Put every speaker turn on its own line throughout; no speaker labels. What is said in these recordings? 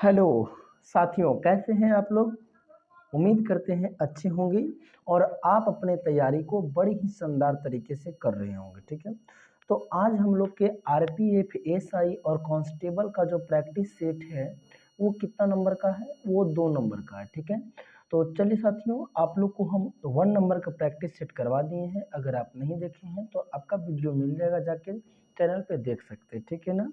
Hello साथियों, कैसे हैं आप लोग। उम्मीद करते हैं अच्छे होंगे और आप अपने तैयारी को बड़ी ही शानदार तरीके से कर रहे होंगे। ठीक है, तो आज हम लोग के आरपीएफ एसआई और कांस्टेबल का जो प्रैक्टिस सेट है वो कितना नंबर का है, वो 2 नंबर का है। ठीक है, तो चलिए साथियों, आप लोग को हम 1 नंबर का प्रैक्टिस सेट करवा दिए हैं। अगर आप नहीं देखे हैं तो आपका वीडियो मिल जाएगा, जाके चैनल पे देख सकते हैं। ठीक है ना,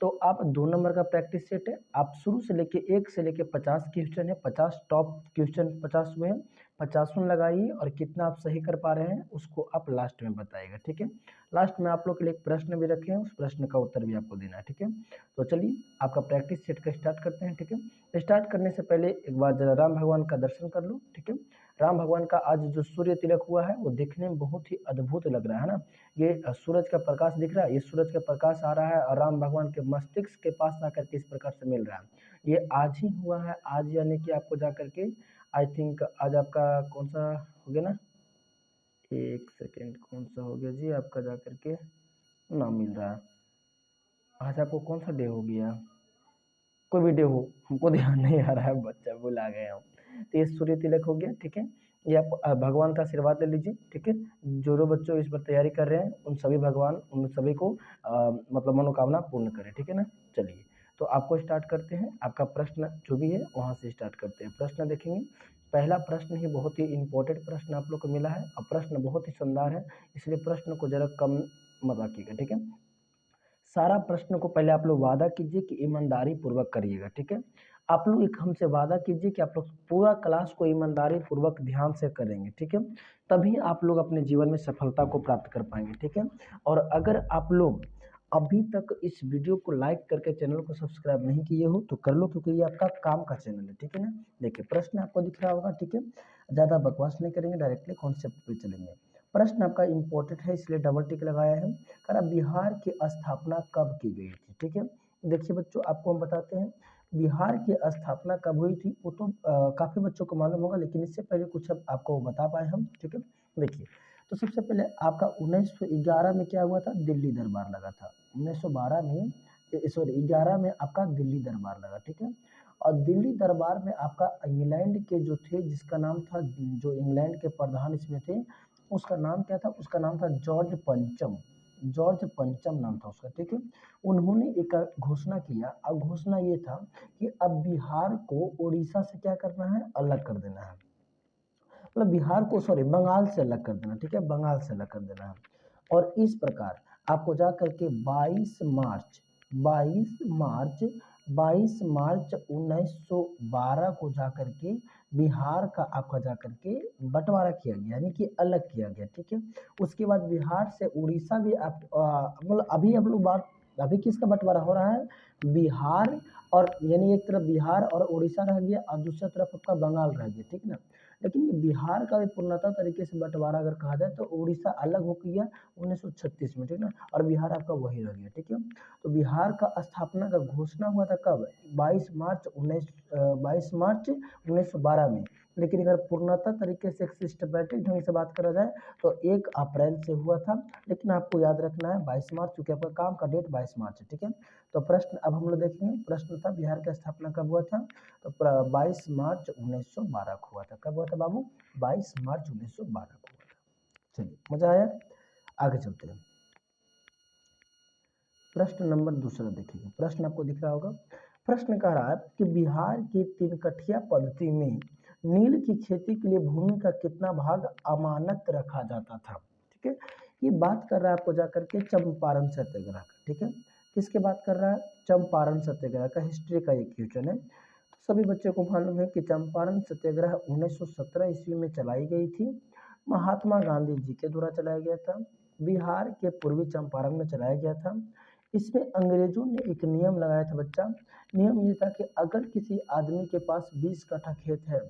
तो आप 2 नंबर का प्रैक्टिस सेट है। आप शुरू से लेके 1 से लेके 50 क्वेश्चन है, 50 टॉप क्वेश्चन 50 हुए हैं, 50 लगाइए और कितना आप सही कर पा रहे हैं उसको आप लास्ट में बताइएगा। ठीक है, लास्ट में आप लोग के लिए एक प्रश्न भी रखे हैं, उस प्रश्न का उत्तर भी आपको देना है। ठीक है, तो चलिए आपका प्रैक्टिस सेट का स्टार्ट करते हैं। ठीक है, स्टार्ट करने से पहले एक बार जरा राम भगवान का दर्शन कर लो। ठीक है, राम भगवान का आज जो सूर्य तिलक हुआ है वो देखने में बहुत ही अद्भुत लग रहा है ना। ये सूरज का प्रकाश दिख रहा है, ये सूरज का प्रकाश आ रहा है और राम भगवान के मस्तिष्क के पास आकर के इस प्रकार से मिल रहा है। ये आज ही हुआ है, आज यानी कि आपको जा करके आई थिंक आज आपका कौन सा हो गया ना, एक सेकेंड, कौन सा हो गया जी आपका जा करके नाम मिल रहा है। आज आपको कौन सा डे हो गया, कोई भी डे हो, हमको ध्यान नहीं आ रहा है, बच्चा भुला गए हम। तो ये सूर्य तिलक हो गया। ठीक है, ये आप भगवान का आशीर्वाद ले लीजिए। ठीक है, जो बच्चों इस पर तैयारी कर रहे हैं उन सभी भगवान उन सभी को मतलब मनोकामना पूर्ण करें। ठीक है ना, चलिए तो आपको स्टार्ट करते हैं। आपका प्रश्न जो भी है वहाँ से स्टार्ट करते हैं। प्रश्न देखेंगे, पहला प्रश्न ही बहुत ही इंपॉर्टेंट प्रश्न आप लोग को मिला है और प्रश्न बहुत ही शानदार है, इसलिए प्रश्न को जरा कम मत रखिएगा। ठीक है, सारा प्रश्न को पहले आप लोग वादा कीजिए कि ईमानदारी पूर्वक करिएगा। ठीक है, आप लोग एक हमसे वादा कीजिए कि आप लोग पूरा क्लास को ईमानदारी पूर्वक ध्यान से करेंगे। ठीक है, तभी आप लोग अपने जीवन में सफलता को प्राप्त कर पाएंगे। ठीक है, और अगर आप लोग अभी तक इस वीडियो को लाइक करके चैनल को सब्सक्राइब नहीं किए हो तो कर लो, क्योंकि ये आपका काम का चैनल है। ठीक है ना, देखिए प्रश्न आपको दिख रहा होगा। ठीक है, ज़्यादा बकवास नहीं करेंगे, डायरेक्टली कॉन्सेप्ट पे चलेंगे। प्रश्न आपका इम्पोर्टेंट है इसलिए डबल टिक लगाया है। करा बिहार की स्थापना कब की गई थी। ठीक है, देखिए बच्चों, आपको हम बताते हैं बिहार की स्थापना कब हुई थी। वो तो काफ़ी बच्चों को मालूम होगा, लेकिन इससे पहले कुछ अब आपको बता पाए हम। ठीक है, देखिए तो सबसे पहले आपका 1911 में क्या हुआ था, दिल्ली दरबार लगा था। 1912 में, सॉरी 11 में आपका दिल्ली दरबार लगा। ठीक है, और दिल्ली दरबार में आपका इंग्लैंड के जो थे, जिसका नाम था, जो इंग्लैंड के प्रधान इसमें थे, उसका नाम क्या था, उसका नाम था जॉर्ज पंचम। जॉर्ज पंचम नाम था उसका। ठीक है, उन्होंने एक घोषणा किया। अब घोषणा ये था कि अब बिहार को उड़ीसा से क्या करना है, अलग कर देना है। मतलब बिहार को, सॉरी बंगाल से अलग कर देना। ठीक है, बंगाल से अलग कर देना है। और इस प्रकार आपको जा करके 22 मार्च 1912 को जा करके बिहार का आपका जा करके बंटवारा किया गया, यानी कि अलग किया गया। ठीक है, उसके बाद बिहार से उड़ीसा भी आप मतलब अभी हम लोग बात, अभी किसका बंटवारा हो रहा है, बिहार, और यानी एक तरफ बिहार और उड़ीसा रह गया और दूसरी तरफ आपका बंगाल रह गया। ठीक है ना, लेकिन ये बिहार का भी पूर्णतः तरीके से बंटवारा अगर कहा जाए तो उड़ीसा अलग हो गया 1936 में। ठीक ना, और बिहार आपका वही रह गया। ठीक है, तो बिहार का स्थापना का घोषणा हुआ था कब, 22 मार्च 1912 में। लेकिन अगर पूर्णतः तरीके से सिस्टमैटिक ढंग से बात करा जाए तो 1 अप्रैल से हुआ था। लेकिन आपको याद रखना है 22 मार्च, क्योंकि आपका काम का डेट 22 मार्च है। ठीक है, तो प्रश्न अब हम लोग देखेंगे। प्रश्न था बिहार की स्थापना कब हुआ था, तो 22 मार्च 1912 को हुआ था। कब हुआ था बाबू, 22 मार्च 1912 को हुआ था। चलिए, मजा आया, आगे चलते हैं। प्रश्न नंबर दूसरा देखिए, प्रश्न आपको दिख रहा होगा। प्रश्न कह रहा है कि बिहार की 3 कठिया पद्धति में नील की खेती के लिए भूमि का कितना भाग अमानत रखा जाता था। ठीक है, ये बात कर रहा है आपको जाकर के चंपारण सत्याग्रह का। ठीक है, किसके बात कर रहा है, चंपारण सत्याग्रह का, हिस्ट्री का एक क्वेश्चन है। तो सभी बच्चों को मालूम है कि चंपारण सत्याग्रह 1917 ईस्वी में चलाई गई थी। महात्मा गांधी जी के द्वारा चलाया गया था। बिहार के पूर्वी चंपारण में चलाया गया था। इसमें अंग्रेजों ने एक नियम लगाया था बच्चा। नियम ये था कि अगर किसी आदमी के पास 20 कट्ठा खेत है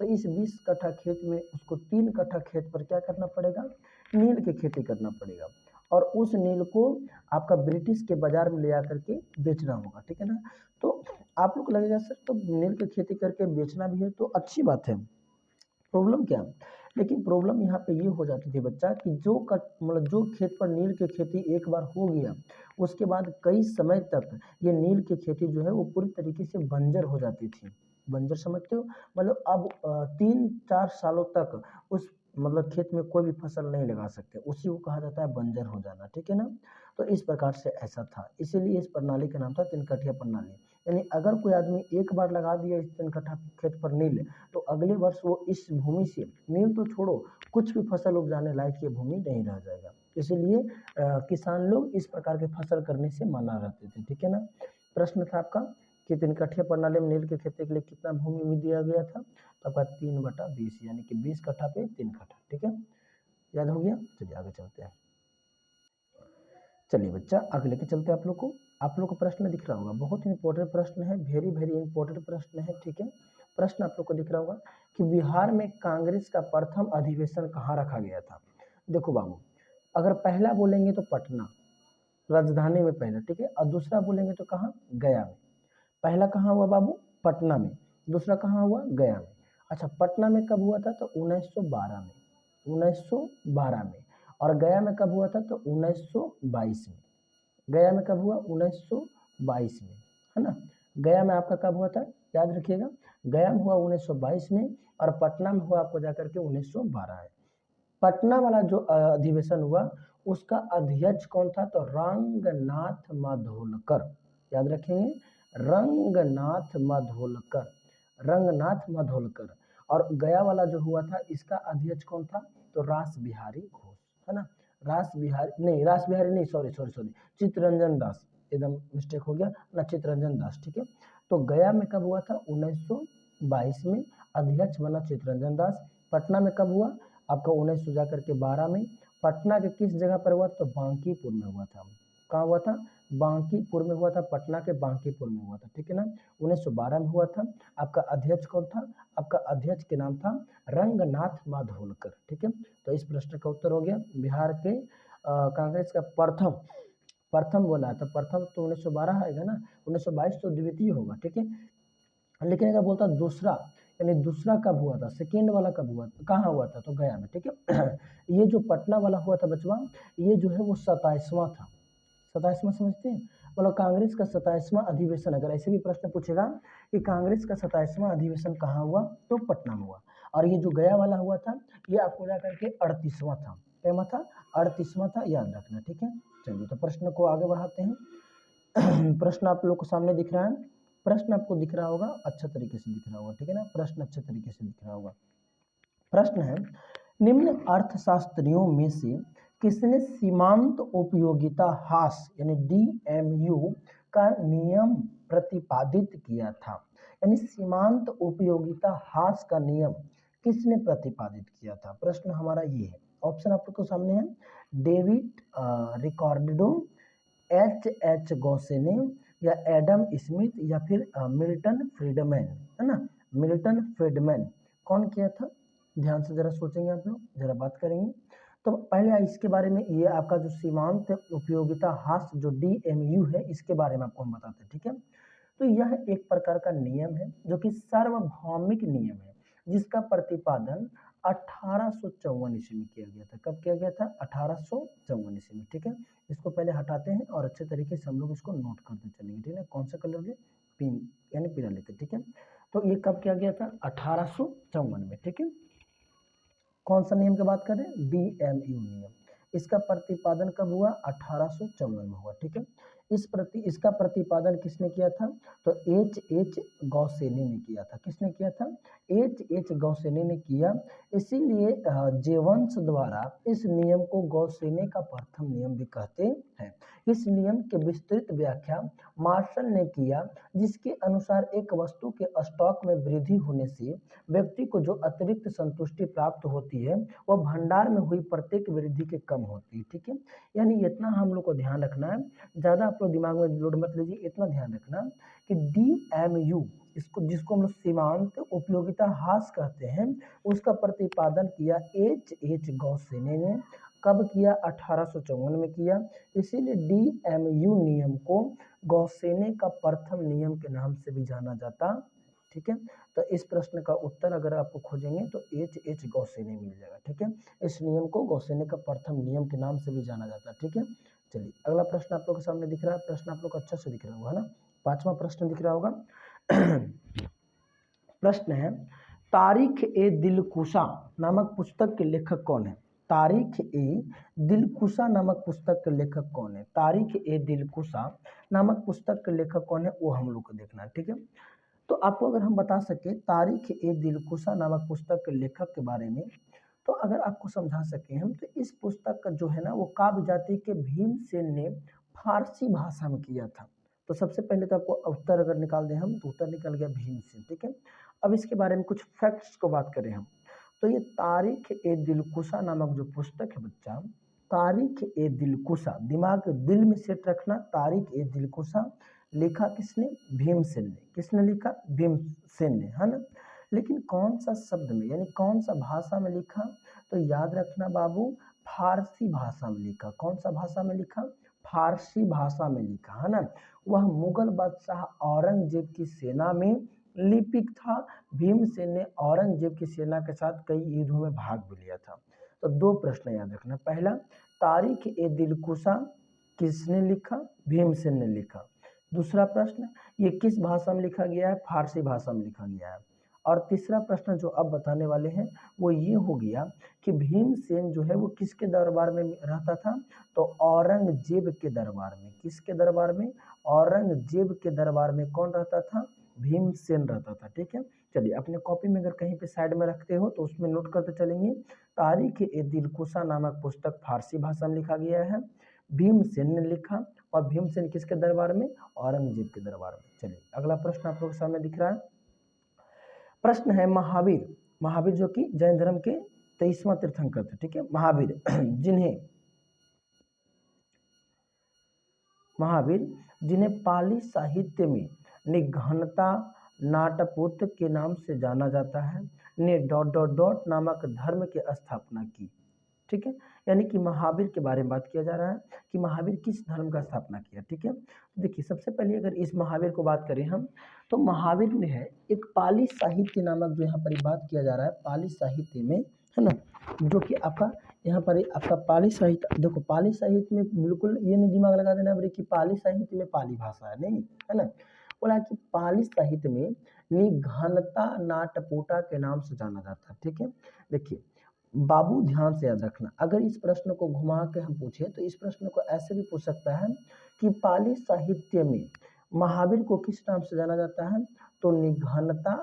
तो इस 20 कट्ठा खेत में उसको 3 कट्ठा खेत पर क्या करना पड़ेगा, नील की खेती करना पड़ेगा। और उस नील को आपका ब्रिटिश के बाजार में ले आकर के बेचना होगा। ठीक है ना, तो आप लोग को लगेगा सर तो नील की खेती करके बेचना भी है तो अच्छी बात है, प्रॉब्लम क्या, लेकिन प्रॉब्लम यहाँ पे ये हो जाती थी बच्चा कि मतलब जो खेत पर नील की खेती एक बार हो गया, उसके बाद कई समय तक ये नील की खेती जो है वो पूरी तरीके से बंजर हो जाती थी। बंजर समझते हो? मतलब अब 3-4 सालों तक उस मतलब खेत में कोई भी फसल नहीं लगा सकते, उसी को कहा जाता है बंजर हो जाना, ठीक है ना? तो इस प्रकार से ऐसा था, इसीलिए इस प्रणाली का नाम था 3 कठिया प्रणाली। यानी अगर कोई आदमी एक बार लगा दिया इस 3 कट्ठा खेत पर नील, तो अगले वर्ष वो इस भूमि से, नील तो छोड़ो, कुछ भी फसल उपजाने लायक ये भूमि नहीं रह जाएगा। इसीलिए किसान लोग इस प्रकार के फसल करने से मना रहते थे, ठीक है ना? प्रश्न था आपका कि 3 कठिया प्रणाली में नील की खेती के लिए कितना भूमि दिया गया था? तो आपका 3/20 यानी कि 20 कट्ठा पे 3 कट्ठा, ठीक है? याद हो गया? चलिए आगे चलते हैं। चलिए बच्चा आगे लेके चलते हैं आप लोग को प्रश्न दिख रहा होगा, बहुत इंपॉर्टेंट प्रश्न है, वेरी वेरी इंपॉर्टेंट प्रश्न है, ठीक है? प्रश्न आप लोग को दिख रहा होगा कि बिहार में कांग्रेस का प्रथम अधिवेशन कहाँ रखा गया था? देखो बाबू, अगर पहला बोलेंगे तो पटना, राजधानी में पहला, ठीक है? और दूसरा बोलेंगे तो कहाँ? गया में। पहला कहाँ हुआ बाबू? पटना में। दूसरा कहाँ हुआ? गया में। अच्छा, पटना में कब हुआ था? तो 1912 में, 1912 में। और गया में कब हुआ था? तो 1922 में। गया में कब हुआ? 1922 में, है ना? गया में आपका कब हुआ था? याद रखिएगा, गया में हुआ 1922 में, और पटना में हुआ आपको जाकर के 1912 है। पटना वाला जो अधिवेशन हुआ, उसका अध्यक्ष कौन था? तो रंगनाथ माधोलकर, याद रखेंगे, रंगनाथ माधोलकर, रंगनाथ माधोलकर। और गया वाला जो हुआ था, इसका अध्यक्ष कौन था? तो रास बिहारी घोष, है ना? रास बिहारी नहीं, sorry sorry sorry, Chittaranjan Das, एकदम मिस्टेक हो गया ना, चित्तरंजन दास, ठीक है? तो गया में कब हुआ था? 1922 में, अध्यक्ष बना चित्तरंजन दास। पटना में कब हुआ? आपका 1900 जा करके 12 में। पटना के किस जगह पर हुआ? तो बांकीपुर में हुआ था। कहाँ हुआ था? बांकीपुर में हुआ था, पटना के बांकीपुर में हुआ था, ठीक है ना? 1912 में हुआ था। आपका अध्यक्ष कौन था? आपका अध्यक्ष के नाम था रंगनाथ माधोलकर, ठीक है? तो इस प्रश्न का उत्तर हो गया बिहार के कांग्रेस का प्रथम, प्रथम बोला था, प्रथम तो 1912 आएगा ना, 1922 तो द्वितीय होगा, ठीक है? लेकिन अगर बोलता दूसरा, यानी दूसरा कब हुआ था, सेकेंड वाला कब हुआ, कहाँ हुआ था? तो गया में, ठीक है? ये जो पटना वाला हुआ था बचवा, ये जो है वो 27वां था। 27वां समझते हैं? मतलब कांग्रेस का 27वां अधिवेशन, अगर ऐसे भी प्रश्न पूछेगा कि कांग्रेस का 27वां अधिवेशन कहाँ हुआ, तो पटना में हुआ। और ये जो गया वाला हुआ था, ये आपको जाकर के 38वां था। क्या था? 38वां था, याद रखना, ठीक है? चलिए तो प्रश्न को आगे बढ़ाते हैं। प्रश्न आप लोग को सामने दिख रहा है, प्रश्न आपको दिख रहा होगा, अच्छा तरीके से दिख रहा होगा, ठीक है ना? प्रश्न अच्छे तरीके से दिख रहा होगा। प्रश्न है, निम्न अर्थशास्त्रियों में से किसने सीमांत उपयोगिता ह्रास यानी DMU का नियम प्रतिपादित किया था? यानी सीमांत उपयोगिता ह्रास का नियम किसने प्रतिपादित किया था? प्रश्न हमारा ये है, ऑप्शन आप लोग को सामने है, डेविड रिकॉर्डो, H गौसेने, या एडम स्मिथ, या फिर मिल्टन फ्रीडमैन, है ना? मिल्टन फ्रीडमैन, कौन किया था? ध्यान से जरा सोचेंगे आप लोग, जरा बात करेंगे। तो पहले इसके बारे में, ये आपका जो सीमांत उपयोगिता ह्रास जो DMU है, इसके बारे में आपको हम बताते हैं, ठीक है? तो यह एक प्रकार का नियम है जो कि सार्वभौमिक नियम है, जिसका प्रतिपादन 1854 ईस्वी में किया गया था। कब किया गया था? 1854 ईस्वी में, ठीक है? इसको पहले हटाते हैं और अच्छे तरीके से हम लोग इसको नोट करते चलेंगे, ठीक है? कौन सा कलर ले? पिंक, यानी पीला लेते, ठीक है? तो ये कब किया गया था? 1854 में, ठीक है? कौन सा नियम की बात कर रहे हैं? DMU नियम। इसका प्रतिपादन कब हुआ? 1854 में हुआ, ठीक है? इसका प्रतिपादन किसने किया था? तो H गौसेने ने किया था। किसने किया था? H गौसेने ने किया। इसीलिए जेवंश द्वारा इस नियम को गौसेने का प्रथम नियम भी कहते हैं। इस नियम की विस्तृत व्याख्या मार्शल ने किया, जिसके अनुसार एक वस्तु के स्टॉक में वृद्धि होने से व्यक्ति को जो अतिरिक्त संतुष्टि प्राप्त होती है, वह भंडार में हुई प्रत्येक वृद्धि के कम होती है, ठीक है? यानी इतना हम लोग को ध्यान रखना है, ज़्यादा आप लोग दिमाग में लोड मत लीजिए, इतना ध्यान रखना कि DMU, इसको जिसको हम लोग सीमांत उपयोगिता ह्रास कहते हैं, उसका प्रतिपादन किया H गौसेने ने। कब किया? 1854 में किया। इसीलिए DMU नियम को गौसेने का प्रथम नियम के नाम से भी जाना जाता ठीक है। तो इस प्रश्न का उत्तर अगर आपको खोजेंगे तो H गॉसेने मिल जाएगा, ठीक है। इस नियम को गॉसेने का प्रथम नियम के नाम से भी जाना जाता है, ठीक है। चलिए अगला प्रश्न आप लोग के सामने दिख रहा है, प्रश्न आप लोग को अच्छा से दिख रहा होगा ना, 5वां प्रश्न दिख रहा होगा। प्रश्न है, तारीख ए दिलकुशा नामक पुस्तक के लेखक कौन है? तारीख ए दिलकुशा नामक पुस्तक के लेखक कौन है? तारीख ए दिलकुशा नामक पुस्तक के लेखक कौन है वो हम लोग को देखना है, ठीक है। तो आपको अगर हम बता सके तारीख ए दिलकुशा नामक पुस्तक के लेखक के बारे में, तो अगर आपको समझा सके हम, तो इस पुस्तक का जो है ना वो काव्य जाति के भीमसेन ने फारसी भाषा में किया था। तो सबसे पहले तो आपको उत्तर अगर निकाल दें हम, तो उत्तर निकल गया भीमसेन, ठीक है। अब इसके बारे में कुछ फैक्ट्स को बात करें हम, तो ये तारीख ए दिलकुशा नामक जो पुस्तक है बच्चा, तारीख ए दिलकुशा, दिमाग दिल में सेट रखना, तारीख ए दिलकुशा लिखा किसने? भीमसेन ने। किसने लिखा? भीमसेन ने, है ना। लेकिन कौन सा शब्द में, यानी कौन सा भाषा में लिखा? तो याद रखना बाबू, फारसी भाषा में लिखा। कौन सा भाषा में लिखा? फारसी भाषा में लिखा, है ना। वह मुगल बादशाह औरंगजेब की सेना में लिपिक था। भीमसेन ने औरंगजेब की सेना के साथ कई युद्धों में भाग भी लिया था। तो दो प्रश्न याद रखना, पहला तारीख ए दिलकुशा किसने लिखा? भीमसेन ने लिखा। दूसरा प्रश्न, ये किस भाषा में लिखा गया है? फारसी भाषा में लिखा गया है। और तीसरा प्रश्न जो अब बताने वाले हैं वो ये हो गया कि भीमसेन जो है वो किसके दरबार में रहता था? तो औरंगजेब के दरबार में। किसके दरबार में? औरंगजेब के दरबार में कौन रहता था? भीमसेन रहता था, ठीक है। चलिए अपने कॉपी में अगर कहीं पे साइड में रखते हो तो उसमें नोट करते चलेंगे, तारीख ए दिलकुशा नामक पुस्तक फारसी भाषा में लिखा गया है, भीमसेन ने लिखा, और भीमसेन किसके दरबार में? औरंगजेब के दरबार में। चलिए अगला प्रश्न आप लोग के सामने दिख रहा है, प्रश्न है महावीर। महावीर जो कि जैन धर्म के 23वां तीर्थंकर थे, ठीक है। महावीर जिन्हें पाली साहित्य में निघनता नाटपुत्र के नाम से जाना जाता है, ने ... नामक धर्म की स्थापना की, ठीक है। यानी कि महावीर के बारे में बात किया जा रहा है कि महावीर किस धर्म का स्थापना किया, ठीक है। देखिए सबसे पहले अगर इस महावीर को बात करें हम, तो महावीर ने है एक पाली साहित्य नामक, जो यहाँ पर बात किया जा रहा है पाली साहित्य में, है ना, जो कि आपका यहाँ पर आपका पाली साहित्य, देखो पाली साहित्य में बिल्कुल ये नहीं दिमाग लगा देना बड़े कि पाली साहित्य में पाली भाषा है, नहीं, है ना। बोला कि पाली साहित्य में निघनता नाटपुटा के नाम से जाना जाता है, ठीक है। देखिए बाबू ध्यान से याद रखना, अगर इस प्रश्न को घुमा के हम पूछे तो इस प्रश्न को ऐसे भी पूछ सकता है कि पाली साहित्य में महावीर को किस नाम से जाना जाता है? तो निघनता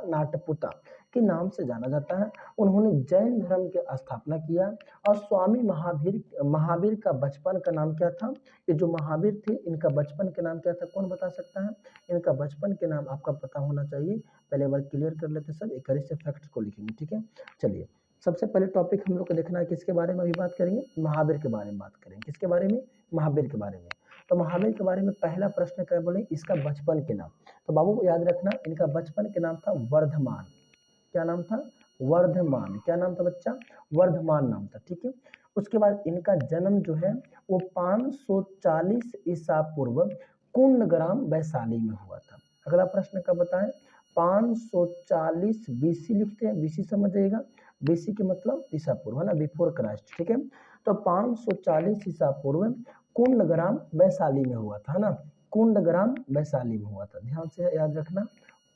नाटपुता के नाम से जाना जाता है। उन्होंने जैन धर्म की स्थापना किया, और स्वामी महावीर का बचपन का नाम क्या था? ये जो महावीर थे इनका बचपन के नाम क्या था? कौन बता सकता है? इनका बचपन के नाम आपका पता होना चाहिए। पहले बार क्लियर कर लेते सब, एक से फैक्ट्स को लिखेंगे, ठीक है। चलिए सबसे पहले टॉपिक हम लोग को देखना है, किसके बारे में अभी बात करेंगे? महावीर के बारे में बात करेंगे। किसके बारे में? महावीर के बारे में। तो महावीर के बारे में पहला प्रश्न क्या बोले? इसका बचपन के नाम। तो बाबू याद रखना, इनका बचपन के नाम था वर्धमान। क्या नाम था? वर्धमान। क्या नाम था बच्चा? वर्धमान नाम था, ठीक है। उसके बाद इनका जन्म जो है वो 540 ईसा पूर्व कुंडग्राम वैशाली में हुआ था। अगला प्रश्न का बताएं, 540 बीसी लिखते हैं, बीसी समझिएगा, बीसी के मतलब ईसा पूर्व, है ना, बिफोर क्राइस्ट, ठीक है। तो 540 ईसा पूर्व कुंडग्राम वैशाली में हुआ था, है ना, कुंडग्राम वैशाली में हुआ था, ध्यान से याद रखना,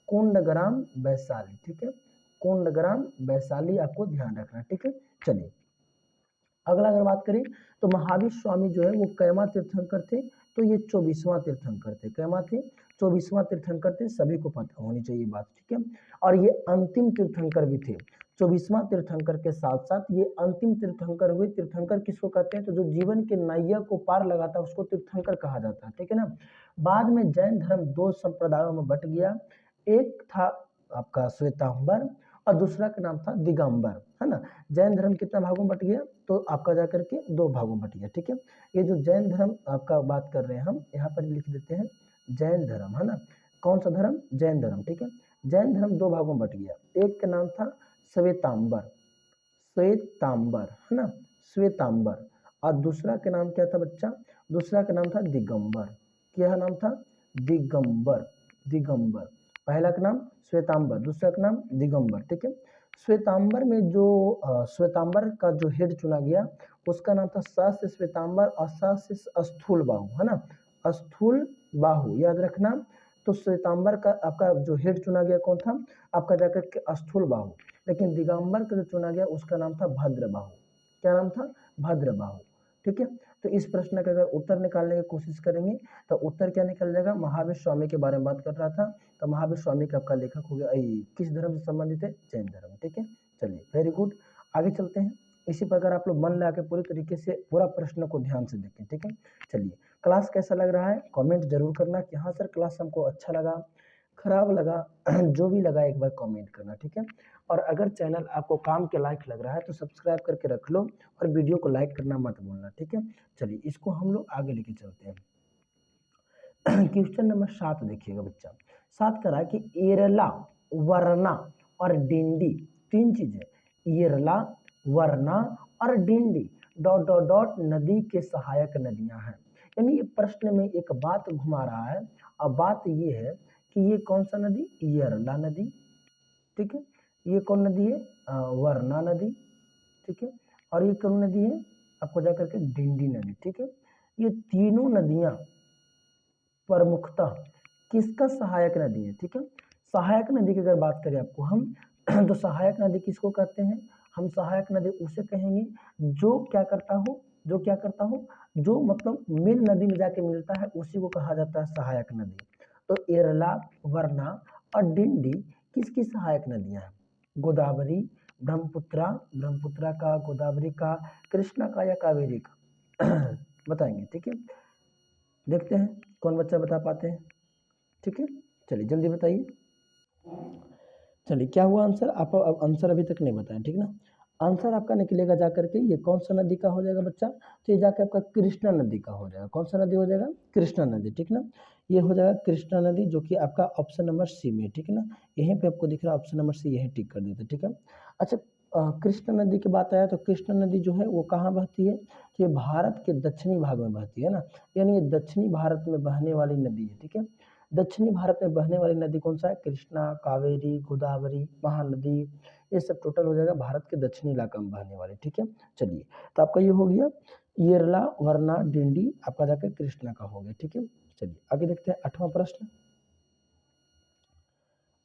कुंडग्राम वैशाली, ठीक है, कुंडग्राम वैशाली आपको ध्यान रखना, ठीक है। चलिए अगला अगर बात करें तो महावीर स्वामी जो है वो कैमा तीर्थंकर थे? तो ये 24वां तीर्थंकर थे। कैमा थे? 24वां तीर्थंकर थे, सभी को पता होनी चाहिए बात, ठीक है। और ये अंतिम तीर्थंकर भी थे। 24वां तीर्थंकर के साथ साथ ये अंतिम तीर्थंकर हुए। तीर्थंकर किसको कहते हैं? तो जो जीवन के नैया को पार लगाता है उसको तीर्थंकर कहा जाता है, ठीक है ना। बाद में जैन धर्म दो संप्रदायों में बट गया, एक था आपका श्वेतांबर और दूसरा का नाम था दिगंबर, है ना। जैन धर्म कितना भागों में बट गया? तो आपका जाकर के दो भागों में बट गया, ठीक है। ये जो जैन धर्म आपका बात कर रहे हैं हम, यहाँ पर लिख देते हैं जैन धर्म, है ना। कौन सा धर्म? जैन धर्म, ठीक है। जैन धर्म दो भागों में बट गया, एक का नाम था श्वेतांबर, है ना, श्वेतांबर, और दूसरा का नाम क्या था बच्चा? दूसरा का नाम था दिगंबर। क्या नाम था? दिगंबर, दिगंबर। पहला का नाम श्वेतांबर, दूसरा का नाम दिगंबर, ठीक है। श्वेतांबर में जो श्वेतांबर का जो हेड चुना गया उसका नाम था स से श्वेतांबर और स से स्थूल बाहु, है ना, स्थूल बाहु याद रखना। तो श्वेतांबर का आपका जो हेड चुना गया कौन था, आपका जाकर के स्थूल बाहु। लेकिन दिगंबर का जो चुना गया उसका नाम था भद्र बाहु। क्या नाम था, भद्र बाहु, ठीक है। तो इस प्रश्न का अगर उत्तर निकालने की कोशिश करेंगे तो उत्तर क्या निकल जाएगा, महावीर स्वामी के बारे में बात कर रहा था, तो महावीर स्वामी का आपका लेखक हो गया, किस धर्म से संबंधित है, जैन धर्म, ठीक है। चलिए वेरी गुड, आगे चलते हैं। इसी प्रकार आप लोग मन लगा के पूरी तरीके से पूरा प्रश्न को ध्यान से देखें, ठीक है। चलिए क्लास कैसा लग रहा है कमेंट जरूर करना कि हाँ सर क्लास हमको अच्छा लगा, खराब लगा जो भी लगा एक बार कमेंट करना, ठीक है। और अगर चैनल आपको काम के लायक लग रहा है तो सब्सक्राइब करके रख लो और वीडियो को लाइक करना मत भूलना, ठीक है। चलिए इसको हम लोग आगे लेके चलते हैं। क्वेश्चन नंबर 7 देखिएगा बच्चा, 7 कह रहा है कि एरला, वरना और डिंडी, तीन चीजें, एरला, वरना और डिंडी डॉट डॉट डॉट नदी के सहायक नदियां हैं। यानी ये प्रश्न में एक बात घुमा रहा है, और बात ये है कि ये कौन सा नदी, एरला नदी, ठीक है। ये कौन नदी है, वरना नदी, ठीक है। और ये कौन नदी है, आपको जाकर के डिंडी नदी, ठीक है। ये तीनों नदियां प्रमुखतः किसका सहायक नदी है, ठीक है। सहायक नदी की अगर बात करें आपको हम तो सहायक नदी किसको कहते हैं, हम सहायक नदी उसे कहेंगे जो क्या करता हो, जो क्या करता हो, जो मतलब मेन नदी में जाके मिलता है उसी को कहा जाता है सहायक नदी। तो एरला, वरना और डिंडी किसकी सहायक नदियां हैं, गोदावरी, ब्रह्मपुत्रा, ब्रह्मपुत्रा का, गोदावरी का, कृष्णा का या कावेरी का बताएंगे, ठीक है। देखते हैं कौन बच्चा बता पाते हैं, ठीक है। चलिए जल्दी बताइए, चलिए क्या हुआ आंसर, आप आंसर अभी तक नहीं बताया, ठीक ना। आंसर आपका निकलेगा जाकर के ये कौन सा नदी का हो जाएगा बच्चा, तो ये जाकर आपका कृष्णा नदी का हो जाएगा। कौन सा नदी हो जाएगा, कृष्णा नदी, ठीक ना। ये हो जाएगा कृष्णा नदी, जो कि आपका ऑप्शन नंबर सी में, ठीक है ना। यहीं पे आपको दिख रहा है ऑप्शन नंबर सी, यहीं टिक कर देते, ठीक है। अच्छा कृष्णा नदी की बात आया तो कृष्णा नदी जो है वो कहाँ बहती है, तो ये भारत के दक्षिणी भाग में बहती है ना, यानी ये दक्षिणी भारत में बहने वाली नदी है, ठीक है। दक्षिणी भारत में बहने वाली नदी कौन सा है, कृष्णा, कावेरी, गोदावरी, महानदी, ये सब टोटल हो जाएगा भारत के दक्षिणी इलाका में बहने वाले, ठीक है। चलिए तो आपका ये हो गया येरला, वरना, डिंडी, आपका जाकर कृष्णा का हो गया, ठीक है। चलिए आगे देखते हैं 8वां प्रश्न।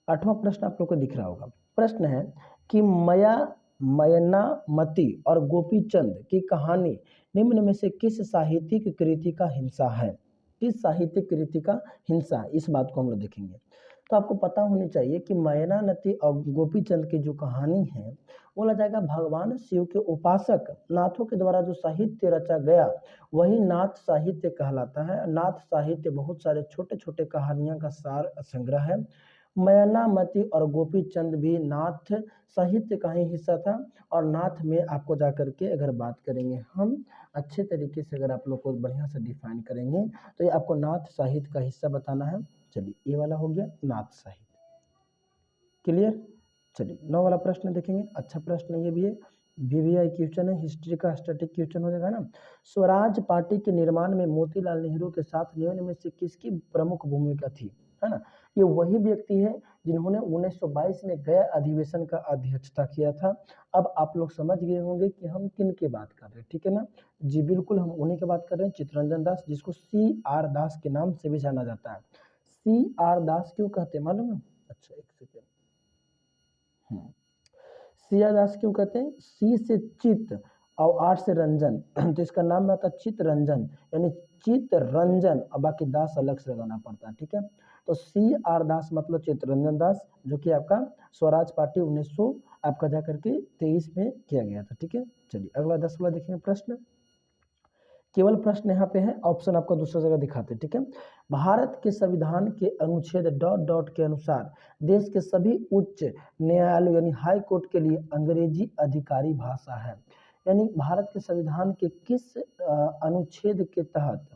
8वां प्रश्न आप लोग को दिख रहा होगा, प्रश्न है कि मयनामती और गोपीचंद की कहानी निम्न में से किस साहित्यिक कृति का हिस्सा है, किस साहित्यिक कृति का हिस्सा है, इस बात को हम लोग देखेंगे। तो आपको पता होनी चाहिए कि मयनामती और गोपीचंद की जो कहानी है बोला जाएगा भगवान शिव के उपासक नाथों के द्वारा जो साहित्य रचा गया वही नाथ साहित्य कहलाता है। नाथ साहित्य बहुत सारे छोटे छोटे कहानियां का सार संग्रह है। मयनामती और गोपीचंद भी नाथ साहित्य का ही हिस्सा था। और नाथ में आपको जाकर के अगर बात करेंगे हम अच्छे तरीके से, अगर आप लोग को बढ़िया से डिफाइन करेंगे तो ये आपको नाथ साहित्य का हिस्सा बताना है। चलिए ये वाला हो गया नाथ साहित्य, क्लियर। चलिए 9 वाला प्रश्न देखेंगे, अच्छा प्रश्न ये भी है, वीवीआई क्वेश्चन है, हिस्ट्री का स्टैटिक क्वेश्चन हो जाएगा ना। स्वराज पार्टी के निर्माण में मोतीलाल नेहरू के साथ निम्न में से किसकी प्रमुख भूमिका थी, है ना। ये वही व्यक्ति है जिन्होंने 1922 में गया अधिवेशन का अध्यक्षता किया था। अब आप लोग समझ गए होंगे कि हम किन की बात कर रहे हैं, ठीक है ना। जी बिल्कुल हम उन्हीं की बात कर रहे हैं, चित्तरंजन दास, जिसको CR दास के नाम से भी जाना जाता है। CR दास क्यों कहते हैं मालूम है, अच्छा एक सेकेंड, सिया दास क्यों कहते हैं, सी से चित्त और आर से रंजन तो इसका नाम आता है चित्त रंजन, यानी चित्त रंजन, और बाकी दास अलग से लगाना पड़ता है, ठीक है। तो CR दास मतलब चित्तरंजन दास, जो कि आपका स्वराज पार्टी 1900 आपका जा करके 23 में किया गया था, ठीक है। चलिए अगला 10 वाला देखेंगे प्रश्न, केवल प्रश्न यहाँ पे है, ऑप्शन आपको दूसरा जगह दिखाते हैं, ठीक है। भारत के संविधान के अनुच्छेद डॉट डॉट के अनुसार देश के सभी उच्च न्यायालय यानी हाई कोर्ट के लिए अंग्रेजी अधिकारी भाषा है। यानी भारत के संविधान के किस अनुच्छेद के तहत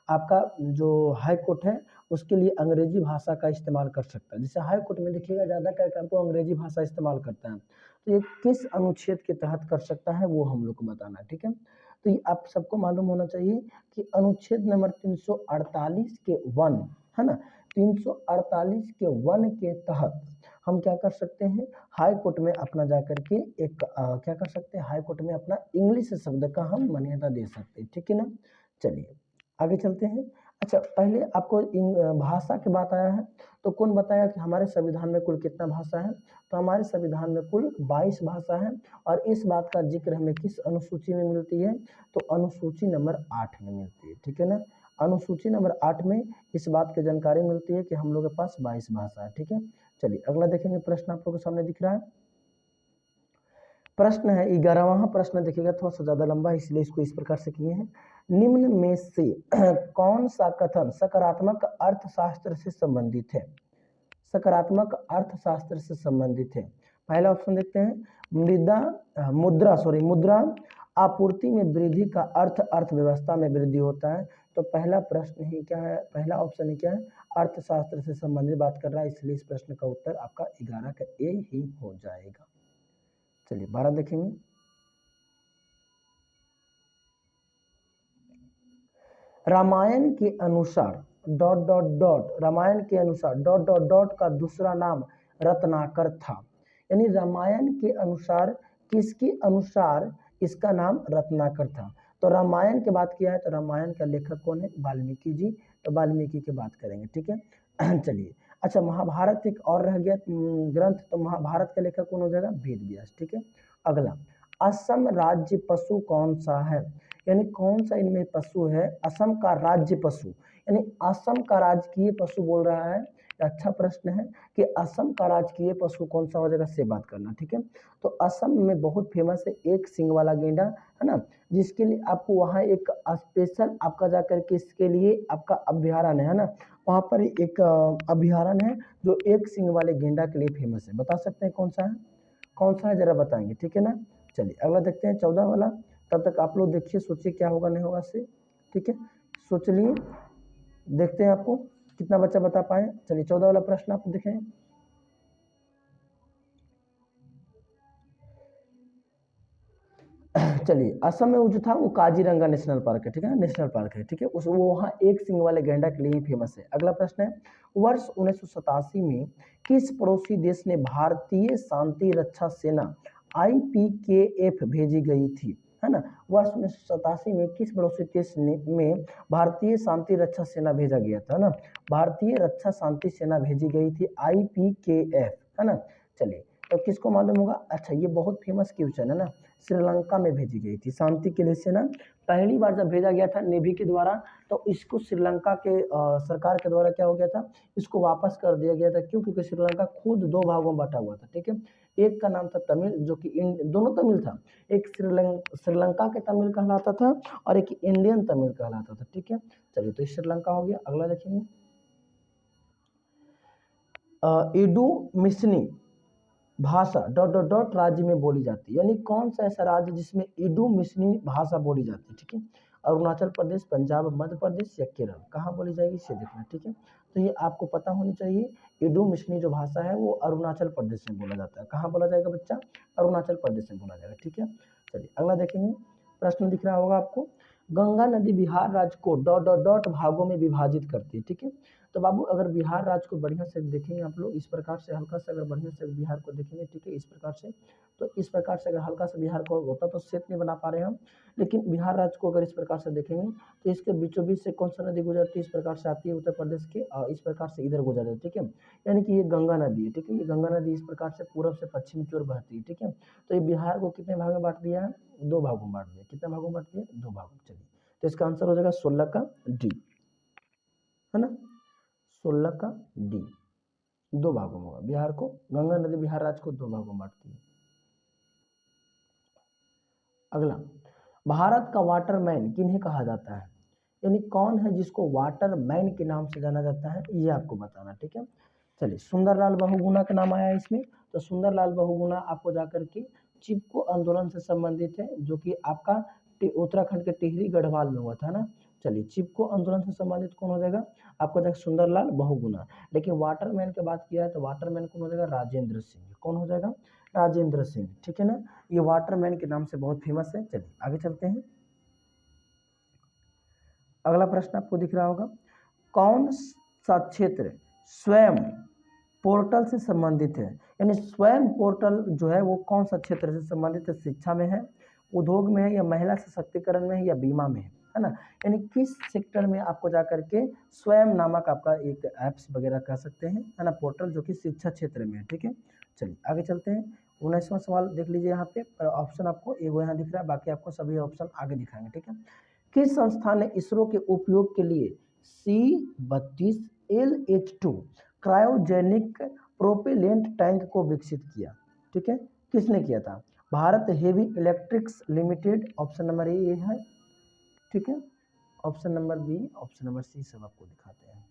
आपका जो हाई कोर्ट है उसके लिए अंग्रेजी भाषा का इस्तेमाल कर सकता है। जैसे हाई कोर्ट में देखिएगा ज़्यादा करके आपको अंग्रेजी भाषा इस्तेमाल करता है, तो ये किस अनुच्छेद के तहत कर सकता है वो हम लोग को बताना है, ठीक है। तो ये आप सबको मालूम होना चाहिए कि अनुच्छेद नंबर 348 के 1 है ना, 348 के 1 के तहत हम क्या कर सकते हैं, हाई कोर्ट में अपना जाकर के एक क्या कर सकते हैं, हाई कोर्ट में अपना इंग्लिश शब्द का हम मान्यता दे सकते हैं, ठीक है ना। चलिए आगे चलते हैं। अच्छा, पहले आपको भाषा की बात आया है, तो कौन बताया कि हमारे संविधान में कुल कितना भाषा है, तो हमारे संविधान में कुल 22 भाषा है। और इस बात का जिक्र हमें किस अनुसूची में मिलती है, तो अनुसूची नंबर 8 में मिलती है, ठीक है ना। अनुसूची नंबर 8 में इस बात की जानकारी मिलती है कि हम लोग के पास 22 भाषा है, ठीक है। चलिए अगला देखेंगे, प्रश्न आप लोगों के सामने दिख रहा है। प्रश्न है 11वां प्रश्न, देखिएगा थोड़ा सा ज्यादा लंबा है इसलिए इसको इस प्रकार से किए हैं। निम्न में से कौन सा कथन सकारात्मक अर्थशास्त्र से संबंधित है, सकारात्मक अर्थशास्त्र से संबंधित है। पहला ऑप्शन देखते हैं, मुद्रा आपूर्ति में वृद्धि का अर्थ अर्थव्यवस्था में वृद्धि होता है। तो पहला प्रश्न ही क्या है, पहला ऑप्शन ही क्या है, अर्थशास्त्र से संबंधित बात कर रहा है, इसलिए इस प्रश्न का उत्तर आपका 11 का ए ही हो जाएगा। चलिए 12 देखेंगे। रामायण के अनुसार रामायण के अनुसार का दूसरा नाम रत्नाकर था। यानी रामायण के अनुसार किसके अनुसार इसका नाम रत्नाकर था। तो रामायण की बात किया है तो रामायण का लेखक कौन है, वाल्मीकि जी। तो वाल्मीकि की बात करेंगे, ठीक है। चलिए अच्छा, महाभारत एक और रह गया ग्रंथ, तो महाभारत का लेखक कौन हो जाएगा, वेद व्यास, ठीक है। अगला, असम राज्य पशु कौन सा है, यानी कौन सा इनमें पशु है, असम का राज्य पशु, यानी असम का राजकीय पशु बोल रहा है। अच्छा प्रश्न है कि असम का राजकीय पशु कौन सा हो जाएगा, से बात करना, ठीक है। तो असम में बहुत फेमस है एक सिंग वाला गेंडा, है ना, जिसके लिए आपको वहाँ एक स्पेशल आपका जाकर के इसके लिए आपका अभ्यारण्य है ना, वहाँ पर एक अभ्यारण्य है जो एक सिंग वाले गेंडा के लिए फेमस है। बता सकते हैं कौन सा है, कौन सा है जरा बताएंगे, ठीक है ना। चलिए अगला देखते हैं 14 वाला। तब तक आप लोग देखिए, सोचिए क्या होगा नहीं होगा से, ठीक है, सोच लिए, देखते हैं आपको कितना बच्चा बता पाए। चलिए 14 वाला प्रश्न आप देखें। चलिए असम में वो जो था वो काजीरंगा नेशनल पार्क है, ठीक है ना, नेशनल पार्क है, ठीक है, उस वो वहाँ एक सिंग वाले गैंडा के लिए ही फेमस है। अगला प्रश्न है, वर्ष 1987 में किस पड़ोसी देश ने भारतीय शांति रक्षा सेना IPKF भेजी गई थी, है ना। वर्ष 1987 में किस पड़ोसी देश में भारतीय शांति रक्षा सेना भेजा गया था, ना, भारतीय रक्षा शांति सेना भेजी गई थी IPKF, है ना। चलिए तो किसको मालूम होगा, अच्छा ये बहुत फेमस क्वेश्चन है ना, श्रीलंका में भेजी गई थी शांति के लिए सेना। पहली बार जब भेजा गया था नेवी के द्वारा, तो इसको श्रीलंका के सरकार के द्वारा क्या हो गया था, इसको वापस कर दिया गया था। क्यों, क्योंकि श्रीलंका खुद 2 भागों में बटा हुआ था, ठीक है। एक का नाम था तमिल, जो कि दोनों तमिल था, एक श्रीलंका के तमिल कहलाता था और एक इंडियन तमिल कहलाता था, ठीक है। चलिए तो श्रीलंका हो गया। अगला देखेंगे, इडू मिसनी भाषा राज्य में बोली जाती है, यानी कौन सा ऐसा राज्य जिसमें इडू मिसनी भाषा बोली जाती है, ठीक है। अरुणाचल प्रदेश, पंजाब, मध्य प्रदेश या केरल, कहाँ बोली जाएगी इसे देखना, ठीक है। तो ये आपको पता होनी चाहिए, इडू मिसनी जो भाषा है वो अरुणाचल प्रदेश में बोला जाता है। कहाँ बोला जाएगा बच्चा, अरुणाचल प्रदेश में बोला जाएगा, ठीक है। चलिए अगला देखेंगे, प्रश्न दिख रहा होगा आपको, गंगा नदी बिहार राज्य को भागों में विभाजित करती है, ठीक है। तो बाबू अगर बिहार राज्य को बढ़िया से देखेंगे आप लोग, इस प्रकार से हल्का से अगर बढ़िया से बिहार को देखेंगे, ठीक है, इस प्रकार से, तो इस प्रकार से अगर हल्का से बिहार को होता तो सेट नहीं बना पा रहे हम, लेकिन बिहार राज्य को अगर इस प्रकार से देखेंगे तो इसके बीचों बीच से कौन सा नदी गुजरती है, इस प्रकार से आती है उत्तर प्रदेश के, और इस प्रकार से इधर गुजर है, ठीक है। यानी कि ये गंगा नदी है, ठीक है, ये गंगा नदी इस प्रकार से पूर्व से पश्चिम की ओर बहती है, ठीक है। तो ये बिहार को कितने भाग में बांट दिया है, 2 भागों में बांट दिया। कितने भागों में बांट दिया, 2 भागों। चलिए तो इसका आंसर हो जाएगा 16 का डी, है ना, 16 का डी, 2 भागों में होगा। बिहार को, गंगा नदी बिहार राज्य को 2 भागों में बांटती है। अगला, भारत का वाटरमैन किन्हें कहा जाता है, यानी कौन है जिसको वाटरमैन के नाम से जाना जाता है, ये आपको बताना, ठीक है। चलिए सुंदरलाल बहुगुणा का नाम आया इसमें, तो सुंदरलाल बहुगुणा आपको जाकर के चिपको आंदोलन से संबंधित है, जो कि आपका उत्तराखंड के टिहरी गढ़वाल में हुआ था ना। चलिए चिपको आंदोलन से संबंधित कौन हो जाएगा, आपको जाएगा सुंदरलाल बहुगुणा। लेकिन वाटरमैन की बात किया है तो वाटरमैन कौन हो जाएगा, राजेंद्र सिंह। कौन हो जाएगा, राजेंद्र सिंह, ठीक है ना। ये वाटरमैन के नाम से बहुत फेमस है। चलिए आगे चलते हैं। अगला प्रश्न आपको दिख रहा होगा, कौन सा क्षेत्र स्वयं पोर्टल से संबंधित है, यानी स्वयं पोर्टल जो है वो कौन सा क्षेत्र से संबंधित है? शिक्षा में है, उद्योग में है, या महिला सशक्तिकरण में है, या बीमा में है ना? यानी किस सेक्टर में आपको जा करके स्वयं नामक आपका एक ऐप्स वगैरह कह सकते हैं, है ना, पोर्टल, जो कि शिक्षा क्षेत्र में है। ठीक है, चलिए आगे चलते हैं। 19वां सवाल देख लीजिए, यहाँ पे ऑप्शन आपको एगो यहाँ दिख रहा है, बाकी आपको सभी ऑप्शन आगे दिखाएंगे। ठीक है, किस संस्था ने इसरो के उपयोग के लिए C-32LH2 क्रायोजेनिक प्रोपेलेंट टैंक को विकसित किया? ठीक है, किसने किया था? Bharat heavy electricals limited, option number A है। ठीक है, option number B, option number C सब आपको दिखाते हैं।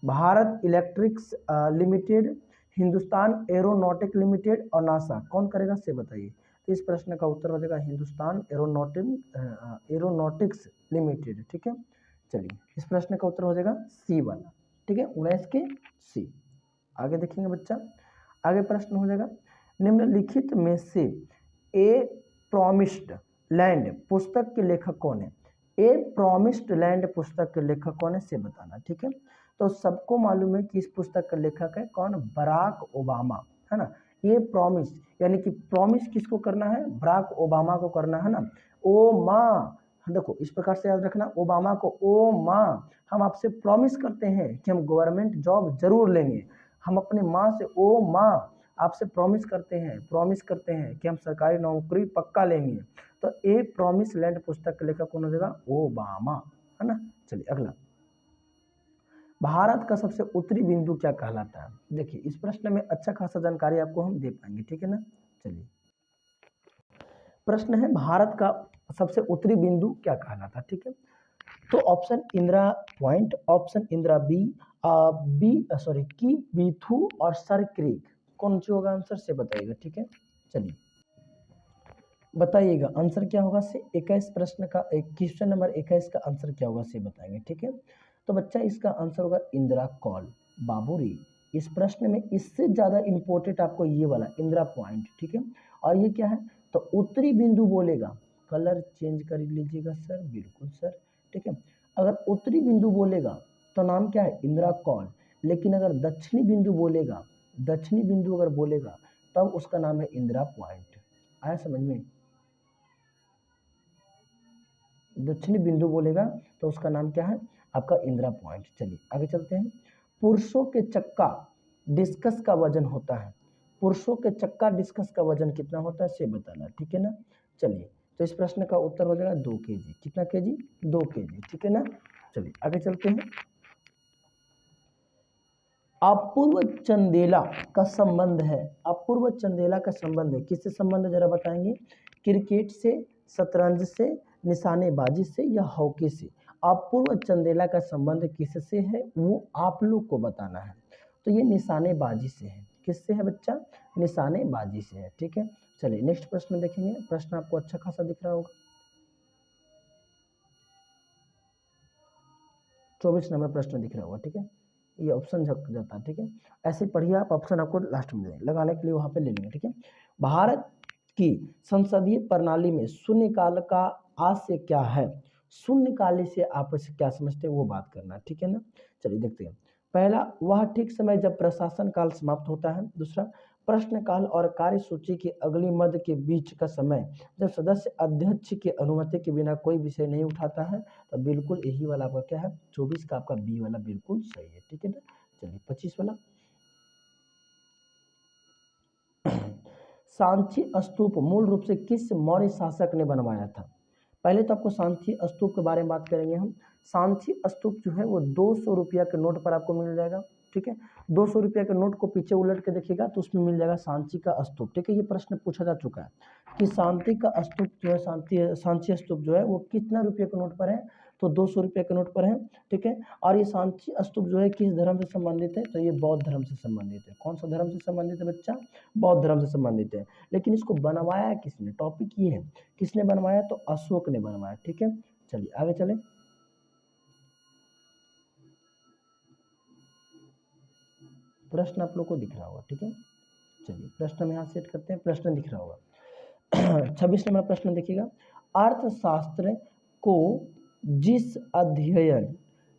Bharat electricals limited, Hindustan aeronautics limited और नासा, कौन करेगा से बताइए। तो इस प्रश्न का उत्तर हो जाएगा हिंदुस्तान एरोनॉटिक्स लिमिटेड। ठीक है, चलिए इस प्रश्न का उत्तर हो जाएगा सी वाला। ठीक है, 19 के सी। आगे देखेंगे बच्चा, आगे प्रश्न हो जाएगा, निम्नलिखित में से ए प्रॉमिस्ड लैंड पुस्तक के लेखक कौन है? ए प्रॉमिस्ड लैंड पुस्तक के लेखक कौन है से बताना। ठीक है, तो सबको मालूम है कि इस पुस्तक का लेखक है कौन? बराक ओबामा, है ना। ये प्रॉमिस, यानी कि प्रॉमिस किसको करना है? बराक ओबामा को करना है ना। ओ माँ, देखो इस प्रकार से याद रखना, ओबामा को, ओ माँ हम आपसे प्रॉमिस करते हैं कि हम गवर्नमेंट जॉब जरूर लेंगे। हम अपने माँ से, ओ माँ आपसे प्रॉमिस करते हैं कि हम सरकारी नौकरी पक्का लेंगे। तो ए प्रॉमिस लैंड पुस्तक के लेखक कौन हो जाएगा? ओबामा, है ना। चलिए अगला, भारत का सबसे उत्तरी बिंदु क्या कहलाता है? देखिए इस प्रश्न में अच्छा खासा जानकारी आपको हम दे पाएंगे। ठीक है ना, चलिए प्रश्न है भारत का सबसे उत्तरी बिंदु क्या कहलाता है? ठीक है, तो option Indira point, option Indira की बीथू और सर क्रीक, कौन सी होगा आंसर से बताइएगा। ठीक है, चलिए बताइएगा आंसर क्या होगा से 21 प्रश्न का क्वेश्चन नंबर 21 का आंसर क्या होगा से बताएंगे। ठीक है, तो बच्चा इसका आंसर होगा इंदिरा कॉल बाबूरी। इस प्रश्न में इससे ज़्यादा इंपॉर्टेंट आपको ये वाला इंदिरा पॉइंट। ठीक है, और ये क्या है? तो उत्तरी बिंदु बोलेगा, कलर चेंज कर लीजिएगा सर, बिल्कुल सर। ठीक है, अगर उत्तरी बिंदु बोलेगा तो नाम क्या है? इंदिरा कॉल। लेकिन अगर दक्षिणी बिंदु बोलेगा, दक्षिणी बिंदु अगर बोलेगा तब उसका नाम है इंदिरा पॉइंट। आया समझ में? दक्षिणी बिंदु बोलेगा तो उसका नाम क्या है? आपका इंदिरा पॉइंट। चलिए आगे चलते हैं। पुरुषों के चक्का डिस्कस का वजन होता है, पुरुषों के चक्का डिस्कस का वजन कितना होता है से बताना। ठीक है ना, चलिए तो इस प्रश्न का उत्तर हो जाएगा 2 kg। कितना kg? 2 kg। ठीक है ना, चलिए आगे चलते हैं। अपूर्व चंदेला का संबंध है, अपूर्व चंदेला का संबंध है किससे संबंध है जरा बताएंगे? क्रिकेट से, शतरंज से, निशानेबाजी से, या हॉकी से? अपूर्व चंदेला का संबंध किससे है वो आप लोग को बताना है। तो ये निशानेबाजी से है। किससे है बच्चा? निशानेबाजी से है। ठीक है, चलिए नेक्स्ट प्रश्न देखेंगे। प्रश्न आपको अच्छा खासा दिख रहा होगा, 24 नंबर प्रश्न दिख रहा होगा। ठीक है, ये ऑप्शन झक जाता है। ठीक है, ऐसे पढ़िए आप, ऑप्शन आपको लास्ट में लगाने के लिए वहां पे ले लेंगे। ठीक है, भारत की संसदीय प्रणाली में शून्यकाल का आशय क्या है? शून्यकाल से आप इसे क्या समझते हैं वो बात करना। ठीक है ना, चलिए देखते हैं। पहला, वह ठीक समय जब प्रशासन काल समाप्त होता है। दूसरा, प्रश्न काल और कार्य सूची की अगली मद के बीच का समय जब सदस्य अध्यक्ष की अनुमति के बिना कोई विषय नहीं उठाता है। तो बिल्कुल यही वाला आपका क्या है? 24 का आपका बी वाला बिल्कुल सही है। ठीक है ना, चलिए 25 वाला, सांची स्तूप मूल रूप से किस मौर्य शासक ने बनवाया था? पहले तो आपको सांची स्तूप के बारे में बात करेंगे हम। सांची स्तूप जो है वो 200 रुपया के नोट पर आपको मिल जाएगा। ठीक है, 200 रुपया के नोट को पीछे उलट के देखिएगा तो उसमें मिल जाएगा सांची का स्तूप। ठीक है, ये प्रश्न पूछा जा चुका है कि सांची का स्तूप जो है, सांची स्तूप जो है वो कितना रुपये के नोट पर है? तो 200 रुपये के नोट पर है। ठीक है, और ये सांची स्तूप जो है किस धर्म से संबंधित है? तो ये बौद्ध धर्म से संबंधित है। कौन सा धर्म से संबंधित है बच्चा? बौद्ध धर्म से संबंधित है। लेकिन इसको बनवाया किसने? टॉपिक ये है, किसने बनवाया? तो अशोक ने बनवाया। ठीक है, चलिए आगे चले। प्रश्न आप लोग को दिख रहा होगा। ठीक है, चलिए प्रश्न हम यहाँ सेट करते हैं, प्रश्न दिख रहा होगा। 26 नंबर प्रश्न देखिएगा। अर्थशास्त्र को जिस अध्ययन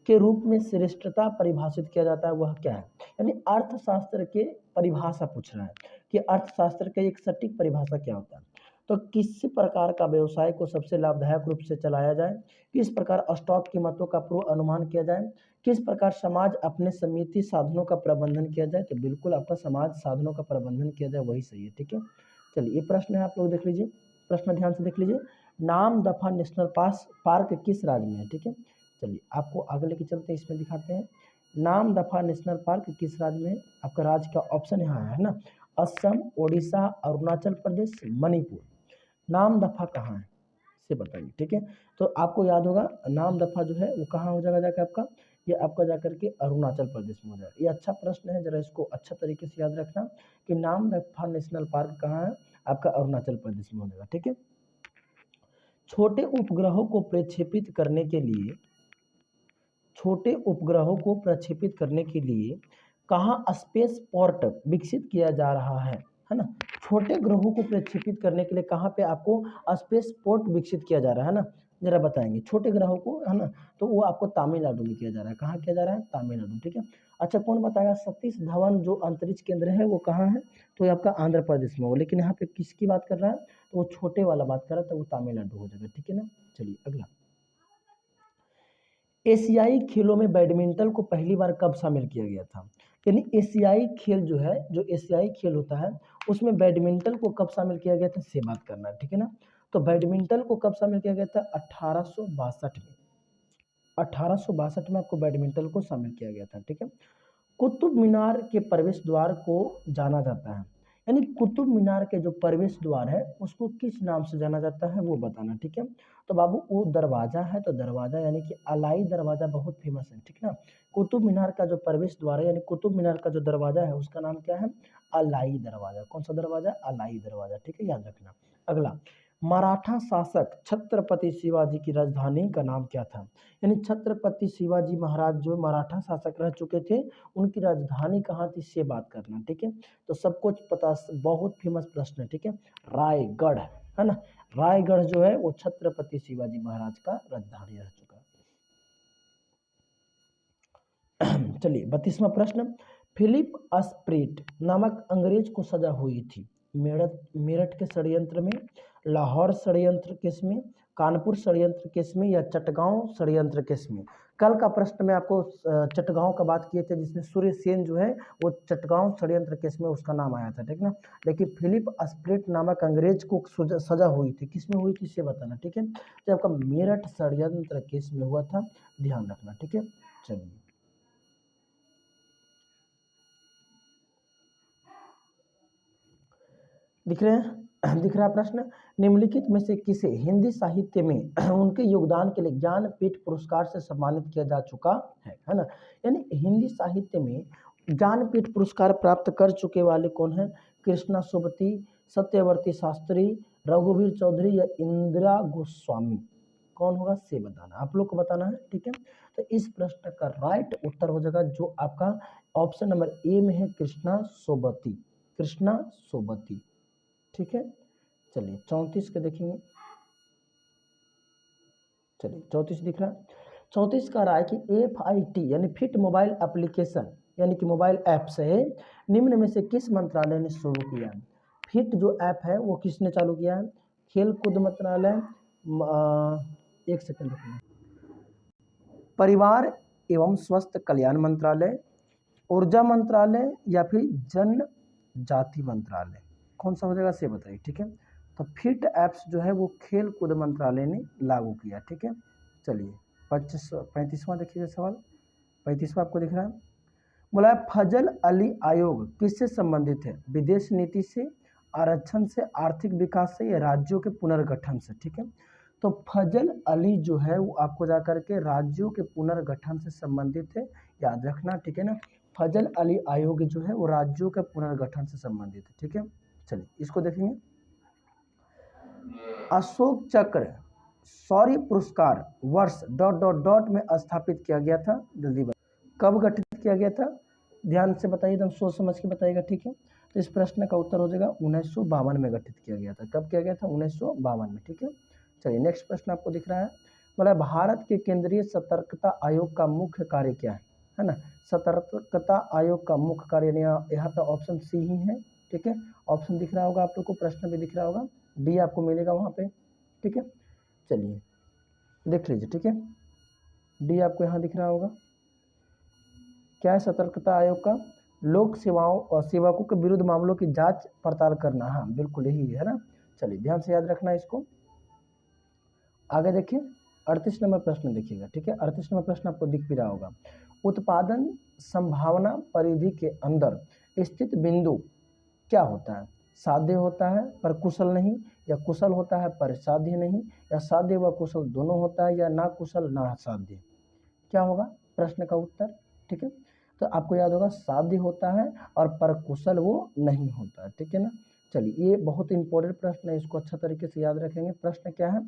के रूप में श्रेष्ठता परिभाषित किया जाता है वह क्या है? यानी अर्थशास्त्र के परिभाषा पूछ रहा है कि अर्थशास्त्र का एक सटीक परिभाषा क्या होता है। तो किस प्रकार का व्यवसाय को सबसे लाभदायक रूप से चलाया जाए, किस प्रकार स्टॉक कीमतों का पूर्व अनुमान किया जाए, किस प्रकार समाज अपने समिति साधनों का प्रबंधन किया जाए। तो बिल्कुल आपका समाज साधनों का प्रबंधन किया जाए वही सही है, ठीक है। चलिए ये प्रश्न है, आप लोग देख लीजिए, प्रश्न ध्यान से देख लीजिए। नाम दफा नेशनल पार्क किस राज्य में है, ठीक है। चलिए आपको आगे लेके चलते हैं, इसमें दिखाते हैं नाम दफा नेशनल पार्क किस राज्य में है। आपका राज्य का ऑप्शन यहाँ है ना, असम, ओडिशा, अरुणाचल प्रदेश, मणिपुर। नाम दफा कहाँ है से बताइए, ठीक है। तो आपको याद होगा नाम दफा जो है वो कहाँ हो जाएगा जाकर आपका, ये आपका जाकर के अरुणाचल प्रदेश में हो जाएगा। ये अच्छा प्रश्न है, जरा इसको अच्छा तरीके से याद रखना कि नाम दफा नेशनल पार्क कहाँ है, आपका अरुणाचल प्रदेश में हो जाएगा, ठीक है। छोटे उपग्रहों को प्रक्षेपित करने के लिए, छोटे उपग्रहों को प्रक्षेपित करने के लिए कहाँ स्पेस पोर्ट विकसित किया जा रहा है ना। छोटे ग्रहों को प्रक्षेपित करने के लिए कहाँ पे आपको स्पेस पोर्ट विकसित किया जा रहा है ना, जरा बताएंगे। छोटे ग्रहों को है ना, तो वो आपको तमिलनाडु में किया जा रहा है। कहाँ किया जा रहा है? तमिलनाडु, ठीक है। अच्छा कौन बताएगा? सतीश धवन जो अंतरिक्ष केंद्र है वो कहाँ है? तो ये आपका आंध्र प्रदेश में हो, लेकिन यहाँ पे किसकी बात कर रहा है? तो वो छोटे वाला बात कर रहा है, तो वो तमिलनाडु हो जाएगा, ठीक है ना। चलिए अगला, एशियाई खेलों में बैडमिंटन को पहली बार कब शामिल किया गया था? यानी एशियाई खेल जो है, जो एशियाई खेल होता है उसमें बैडमिंटन को कब शामिल किया गया था, से बात करना है, ठीक है ना। तो बैडमिंटन को कब शामिल किया गया था? 1862 में। 1862 में आपको बैडमिंटन को शामिल किया गया था, ठीक है। कुतुब मीनार के प्रवेश द्वार को जाना जाता है, यानी कुतुब मीनार के जो प्रवेश द्वार है उसको किस नाम से जाना जाता है वो बताना, ठीक है। तो बाबू वो दरवाजा है, तो दरवाजा यानी कि अलाई दरवाजा बहुत फेमस है, ठीक है ना। कुतुब मीनार का जो प्रवेश द्वार है, यानी कुतुब मीनार का जो दरवाजा है उसका नाम क्या है? अलाई दरवाजा। कौन सा दरवाजा? अलाई दरवाजा, ठीक है, याद रखना। अगला, मराठा शासक छत्रपति शिवाजी की राजधानी का नाम क्या था? यानी छत्रपति शिवाजी महाराज जो मराठा शासक रह चुके थे, उनकी राजधानी कहाँ थी, से बात करना, ठीक है। तो सब कुछ पता, बहुत फेमस प्रश्न है, ठीक है। रायगढ़ है ना, रायगढ़ जो है वो छत्रपति शिवाजी महाराज का राजधानी रह चुका है। चलिए 32वां प्रश्न, फिलिप अस्प्रिट नामक अंग्रेज को सजा हुई थी मेरठ के षड्यंत्र में, लाहौर षड्यंत्र केस में, कानपुर षड्यंत्र केस में, या चटगांव षड्यंत्र केस में। कल का प्रश्न में आपको चटगांव का बात किए थे, जिसमें सूर्य सेन जो है वो चटगांव षड्यंत्र केस में उसका नाम आया था, ठीक ना। लेकिन फिलिप अस्प्रिट नामक अंग्रेज को सजा हुई थी, किस में हुई थी इसे बताना, ठीक है। तो आपका मेरठ षड्यंत्र केस में हुआ था, ध्यान रखना, ठीक है। चलिए दिख रहे हैं, दिख रहा है प्रश्न, निम्नलिखित में से किसे हिंदी साहित्य में उनके योगदान के लिए ज्ञानपीठ पुरस्कार से सम्मानित किया जा चुका है ना। यानी हिंदी साहित्य में ज्ञानपीठ पुरस्कार प्राप्त कर चुके वाले कौन है? कृष्णा सुबती, सत्यवर्ती शास्त्री, रघुवीर चौधरी, या इंदिरा गोस्वामी। कौन होगा से बताना, आप लोग को बताना है, ठीक है। तो इस प्रश्न का राइट उत्तर हो जाएगा जो आपका ऑप्शन नंबर ए में है, कृष्णा सोबती, कृष्णा सोबती, ठीक है। चलिए 34 के देखेंगे, चलिए 34 दिख रहा है। 34 का रहा है कि FIT यानी फिट मोबाइल एप्लीकेशन यानी कि मोबाइल ऐप से निम्न में से किस मंत्रालय ने शुरू किया है? फिट जो ऐप है वो किसने चालू किया है? खेल कूद मंत्रालय, एक सेकंड रखना, परिवार एवं स्वास्थ्य कल्याण मंत्रालय, ऊर्जा मंत्रालय, या फिर जनजाति मंत्रालय। कौन सा हो जाएगा से बताइए, ठीक है। तो फिट ऐप्स जो है वो खेल कूद मंत्रालय ने लागू किया, ठीक है। चलिए 35वां देखिएगा सवाल, 35वां आपको दिख रहा है, बोला है फजल अली आयोग किससे संबंधित है? विदेश नीति से, आरक्षण से, आर्थिक विकास से, या राज्यों के पुनर्गठन से, ठीक है। तो फजल अली जो है वो आपको जाकर के राज्यों के पुनर्गठन से संबंधित है, याद रखना, ठीक है ना। फजल अली आयोग जो है वो राज्यों के पुनर्गठन से संबंधित है, ठीक है। चलिए इसको देखेंगे, अशोक चक्र शौर्य पुरस्कार वर्ष डॉट डॉट डॉट में स्थापित किया गया था, जल्दी कब गठित किया गया था? ध्यान से बताइए, एकदम सोच समझ के बताइएगा, ठीक है। तो इस प्रश्न का उत्तर हो जाएगा 1952 में गठित किया गया था। कब किया गया था? 1952 में, ठीक है। चलिए नेक्स्ट प्रश्न आपको दिख रहा है, बोला भारत के केंद्रीय सतर्कता आयोग का मुख्य कार्य क्या है ना। सतर्कता आयोग का मुख्य कार्य यहाँ पे ऑप्शन सी ही है, ठीक है। ऑप्शन दिख रहा होगा आप लोग को, प्रश्न भी दिख रहा होगा, डी आपको मिलेगा वहाँ पे, ठीक है। चलिए देख लीजिए, ठीक है, डी आपको यहाँ दिख रहा होगा। क्या है सतर्कता आयोग का? लोक सेवाओं और सेवकों के विरुद्ध मामलों की जांच पड़ताल करना। हाँ बिल्कुल यही है ना। चलिए ध्यान से याद रखना इसको। आगे देखिए 38 नंबर प्रश्न देखिएगा, ठीक है। 38 नंबर प्रश्न आपको दिख भी रहा होगा। उत्पादन संभावना परिधि के अंदर स्थित बिंदु क्या होता है? साध्य होता है पर कुशल नहीं, या कुशल होता है पर साध्य नहीं, या साध्य व कुशल दोनों होता है, या ना कुशल ना साध्य। क्या होगा प्रश्न का उत्तर, ठीक है। तो आपको याद होगा साध्य होता है और पर कुशल वो नहीं होता है, ठीक है ना। चलिए ये बहुत इंपॉर्टेंट प्रश्न है, इसको अच्छा तरीके से याद रखेंगे। प्रश्न क्या है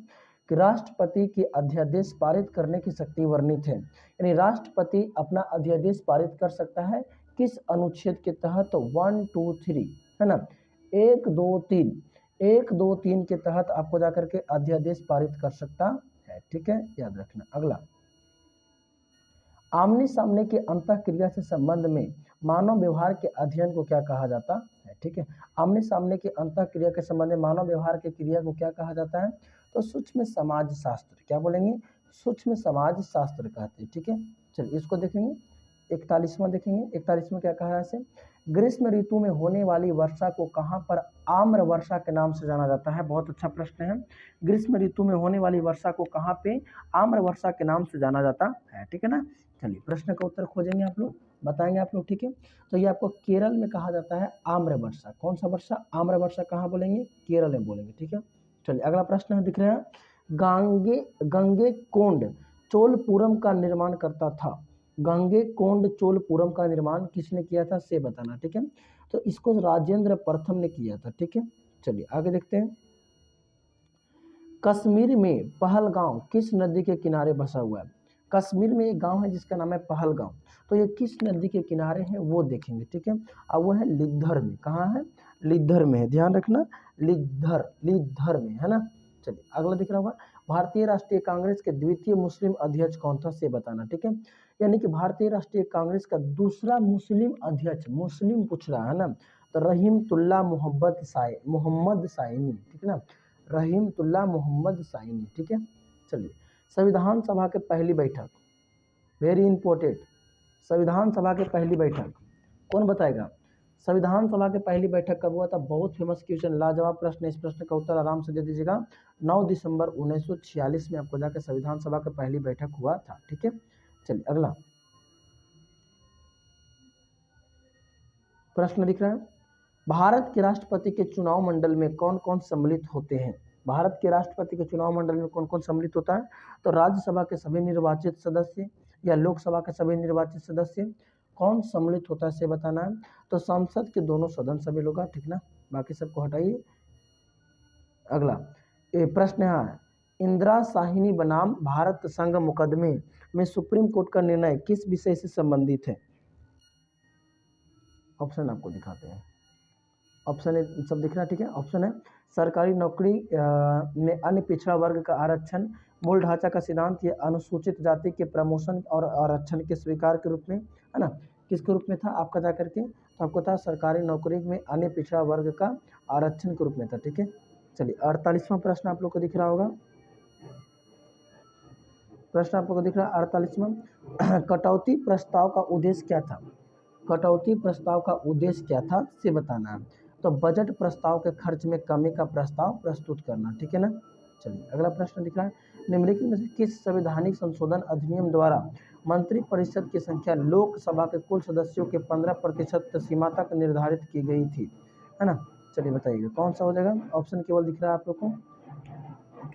कि राष्ट्रपति की अध्यादेश पारित करने की शक्ति वर्णित है, यानी राष्ट्रपति अपना अध्यादेश पारित कर सकता है किस अनुच्छेद के तहत? 1 2 3 है ना, 1 2 3, 1 2 3 के तहत आपको जाकर के अध्यादेश पारित कर सकता है, ठीक है, याद रखना। अगला, आमने सामने के अंतःक्रिया से संबंध में मानव व्यवहार के अध्ययन को क्या कहा जाता है? ठीक है, आमने सामने के अंतःक्रिया के संबंध में मानव व्यवहार के क्रिया को क्या कहा जाता है? तो सूक्ष्म समाज शास्त्र। क्या बोलेंगे? सूक्ष्म समाज शास्त्र कहते हैं, ठीक है। चलिए इसको देखेंगे, 41वां देखेंगे। 41वां क्या कहा है इसे? ग्रीष्म ऋतु में होने वाली वर्षा को कहाँ पर आम्र वर्षा के नाम से जाना जाता है? बहुत अच्छा प्रश्न है। ग्रीष्म ऋतु में होने वाली वर्षा को कहाँ पे आम्र वर्षा के नाम से जाना जाता है, ठीक है ना। चलिए प्रश्न का उत्तर खोजेंगे आप लोग, बताएंगे आप लोग, ठीक है। तो ये आपको केरल में कहा जाता है आम्र वर्षा। कौन सा वर्षा? आम्र वर्षा। कहाँ बोलेंगे? केरल में बोलेंगे, ठीक है। चलिए अगला प्रश्न है, दिख रहा है, गंगे कोंड चोलपुरम का निर्माण करता था। गंगे कोंड चोलपुरम का निर्माण किसने किया था से बताना, ठीक है। तो इसको राजेंद्र प्रथम ने किया था, ठीक है। चलिए आगे देखते हैं। कश्मीर में पहलगांव किस नदी के किनारे बसा हुआ है? कश्मीर में एक गांव है जिसका नाम है पहलगांव, तो ये किस नदी के किनारे है वो देखेंगे, ठीक है। अब वो है लिद्धर में। कहाँ है? लिद्धर में है, ध्यान रखना, लिद्धर में है ना। चलिए अगला दिख रहा होगा, भारतीय राष्ट्रीय कांग्रेस के द्वितीय मुस्लिम अध्यक्ष कौन था से बताना, ठीक है। यानी कि भारतीय राष्ट्रीय कांग्रेस का दूसरा मुस्लिम अध्यक्ष, मुस्लिम पूछ रहा है ना, तो रहीमतुल्लाह मोहम्मद साइनी, ठीक है ना, रहीमतुल्लाह मोहम्मद साइनी, ठीक है। चलिए संविधान सभा के पहली बैठक, वेरी इंपॉर्टेंट, संविधान सभा के पहली बैठक कौन बताएगा? संविधान सभा के पहली बैठक कब हुआ था? बहुत फेमस क्वेश्चन, लाजवाब प्रश्न। इस प्रश्न का उत्तर आराम से दे दीजिएगा। 9 दिसंबर 1946 में आपको जाकर संविधान सभा की पहली बैठक हुआ था, ठीक है। चलिए अगला प्रश्न दिख रहा है, भारत के राष्ट्रपति के चुनाव मंडल में कौन कौन सम्मिलित होते हैं? भारत के राष्ट्रपति के चुनाव मंडल में कौन कौन सम्मिलित होता है? तो राज्यसभा के सभी निर्वाचित सदस्य या लोकसभा के सभी निर्वाचित सदस्य, कौन सम्मिलित होता है से बताना है। तो संसद के दोनों सदन सभी लोग, ठीक ना, बाकी सबको हटाइए। अगला प्रश्न है, इंदिरा साहिनी बनाम भारत संघ मुकदमे में सुप्रीम कोर्ट का निर्णय किस विषय से संबंधित है? ऑप्शन आपको दिखाते हैं, ऑप्शन सब दिख रहा है, ठीक है। ऑप्शन है सरकारी नौकरी में अन्य पिछड़ा वर्ग का आरक्षण, मूल ढांचा का सिद्धांत, ये अनुसूचित जाति के प्रमोशन और आरक्षण के स्वीकार के रूप में, है ना, किसके रूप में था आपका जाकर के? तो आपको था सरकारी नौकरी में अन्य पिछड़ा वर्ग का आरक्षण के रूप में था, ठीक है। चलिए 48वां प्रश्न आप लोग को दिख रहा होगा, प्रश्न आप लोग को दिख रहा है 48वां, कटौती प्रस्ताव का उद्देश्य क्या था? कटौती प्रस्ताव का उद्देश्य क्या था से बताना है। तो बजट प्रस्ताव के खर्च में कमी का प्रस्ताव प्रस्तुत करना, ठीक है ना। चलिए अगला प्रश्न दिख रहा है, निम्नलिखित में से किस संवैधानिक संशोधन अधिनियम द्वारा मंत्रिपरिषद की संख्या लोकसभा के कुल सदस्यों के 15% सीमा तक निर्धारित की गई थी, है ना। चलिए बताइएगा कौन सा हो जाएगा। ऑप्शन केवल दिख रहा है आप लोग को,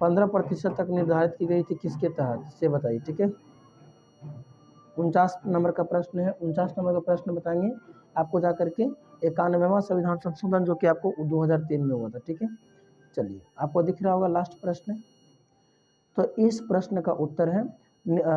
15% तक निर्धारित की गई थी, किसके तहत से बताइए, ठीक है। 49 नंबर का प्रश्न है, 49 नंबर का प्रश्न बताएंगे आपको जाकर के 91वां संविधान संशोधन जो कि आपको 2003 में हुआ था, ठीक है। चलिए आपको दिख रहा होगा लास्ट प्रश्न, तो इस प्रश्न का उत्तर है,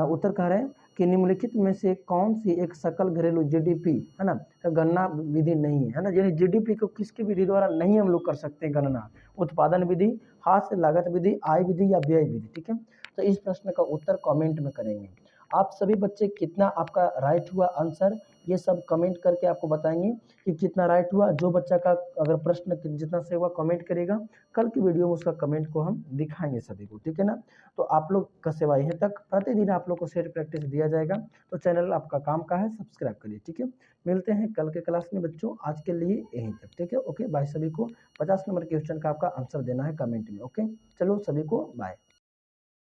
उत्तर कह रहे हैं कि निम्नलिखित में से कौन सी एक सकल घरेलू जीडीपी, है ना, गणना विधि नहीं है, है ना, यानी जीडीपी को किसकी विधि द्वारा नहीं हम लोग कर सकते हैं गणना? उत्पादन विधि, हाथ से लागत विधि, आय विधि या व्यय विधि, ठीक है। तो इस प्रश्न का उत्तर कमेंट में करेंगे। आप सभी बच्चे कितना आपका राइट हुआ आंसर, ये सब कमेंट करके आपको बताएंगे कि कितना राइट हुआ। जो बच्चा का अगर प्रश्न जितना से हुआ कमेंट करेगा, कल की वीडियो में उसका कमेंट को हम दिखाएंगे सभी को, ठीक है ना। तो आप लोग का सेवा यहीं तक, प्रतिदिन आप लोग को सेट प्रैक्टिस दिया जाएगा। तो चैनल आपका काम का है, सब्सक्राइब करिए, ठीक है। मिलते हैं कल के क्लास में बच्चों, आज के लिए यहीं तक, ठीक है। ओके बाय सभी को। 50 नंबर क्वेश्चन का आपका आंसर देना है कमेंट में। ओके चलो सभी को बाय।